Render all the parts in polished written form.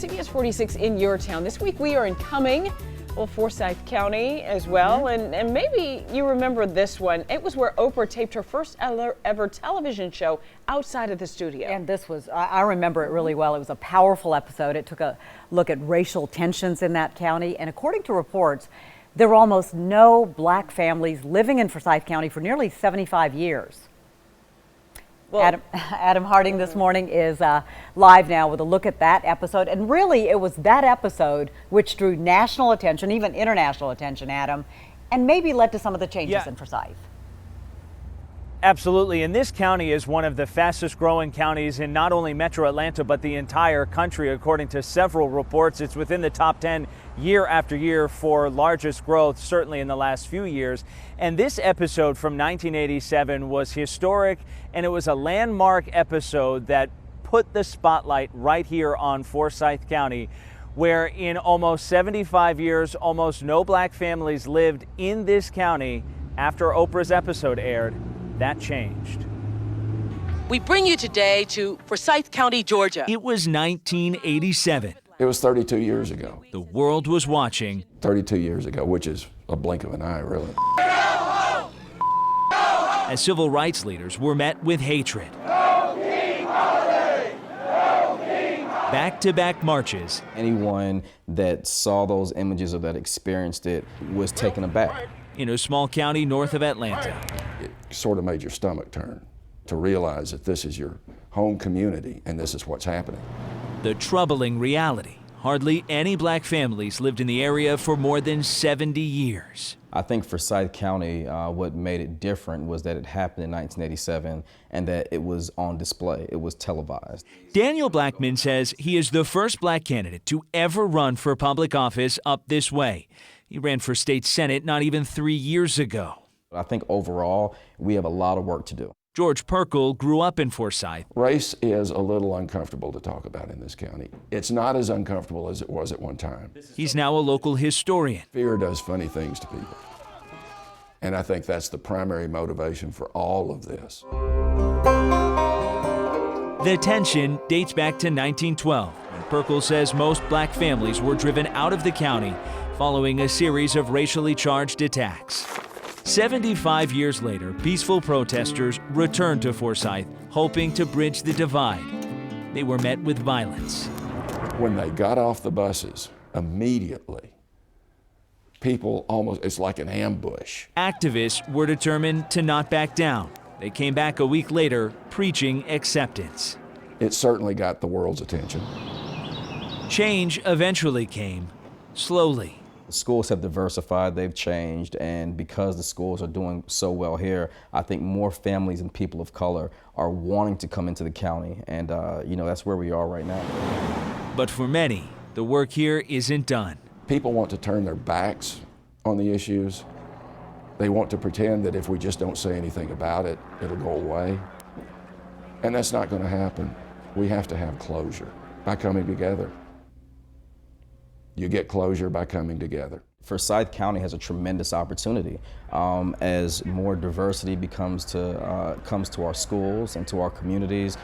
CBS46 in your town. This week we are in Cumming, Forsyth County as well, and maybe you remember this one. It was where Oprah taped her first ever television show outside of the studio. And this was, I remember it really well. It was a powerful episode. It took a look at racial tensions in that county, and according to reports, there were almost no black families living in Forsyth County for nearly 75 years. Well, Adam Harding this morning is live now with a look at that episode. And really, it was that episode which drew national attention, even international attention, Adam, and maybe led to some of the changes in Forsyth. Absolutely. And this county is one of the fastest growing counties in not only metro Atlanta, but the entire country. According to several reports, it's within the top 10 year after year for largest growth, certainly in the last few years. And this episode from 1987 was historic, and it was a landmark episode that put the spotlight right here on Forsyth County, where in almost 75 years, almost no black families lived in this county. After Oprah's episode aired, that changed. We bring you today to Forsyth County, Georgia. It was 1987. It was 32 years ago. The world was watching. 32 years ago, which is a blink of an eye, really. As civil rights leaders were met with hatred. Back-to-back marches. Anyone that saw those images or that experienced it was taken aback. In a small county north of Atlanta. It sort of made your stomach turn to realize that this is your home community and this is what's happening. The troubling reality. Hardly any black families lived in the area for more than 70 years. I think Forsyth County, what made it different was that it happened in 1987 and that it was on display. It was televised. Daniel Blackman says he is the first black candidate to ever run for public office up this way. He ran for state senate not even 3 years ago. I think overall, we have a lot of work to do. George Perkle grew up in Forsyth. Race is a little uncomfortable to talk about in this county. It's not as uncomfortable as it was at one time. He's now a local historian. Fear does funny things to people. And I think that's the primary motivation for all of this. The tension dates back to 1912, when Perkle says most black families were driven out of the county following a series of racially charged attacks. 75 years later, peaceful protesters returned to Forsyth, hoping to bridge the divide. They were met with violence. When they got off the buses, immediately, people almost, it's like an ambush. Activists were determined to not back down. They came back a week later, preaching acceptance. It certainly got the world's attention. Change eventually came, slowly. The schools have diversified, they've changed, and because the schools are doing so well here, I think more families and people of color are wanting to come into the county, and that's where we are right now. But for many, the work here isn't done. People want to turn their backs on the issues. They want to pretend that if we just don't say anything about it, it'll go away. And that's not going to happen. We have to have closure by coming together. You get closure by coming together. Forsyth County has a tremendous opportunity as more diversity comes to our schools and to our communities.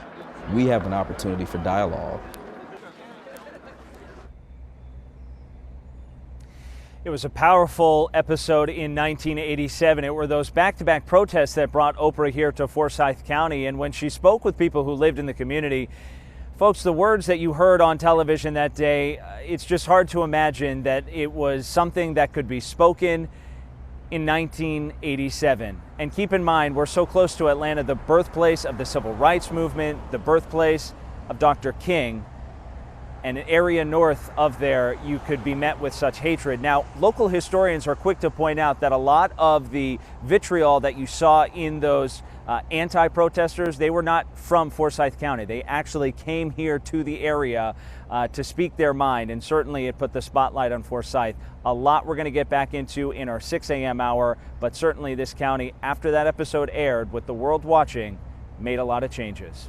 We have an opportunity for dialogue. It was a powerful episode in 1987. It were those back-to-back protests that brought Oprah here to Forsyth County. And when she spoke with people who lived in the community, folks, the words that you heard on television that day, it's just hard to imagine that it was something that could be spoken in 1987. And keep in mind, we're so close to Atlanta, the birthplace of the civil rights movement, the birthplace of Dr. King. And an area north of there, you could be met with such hatred. Now, local historians are quick to point out that a lot of the vitriol that you saw in those anti-protesters, they were not from Forsyth County. They actually came here to the area to speak their mind, and certainly it put the spotlight on Forsyth. A lot we're going to get back into in our 6 a.m. hour, but certainly this county, after that episode aired with the world watching, made a lot of changes.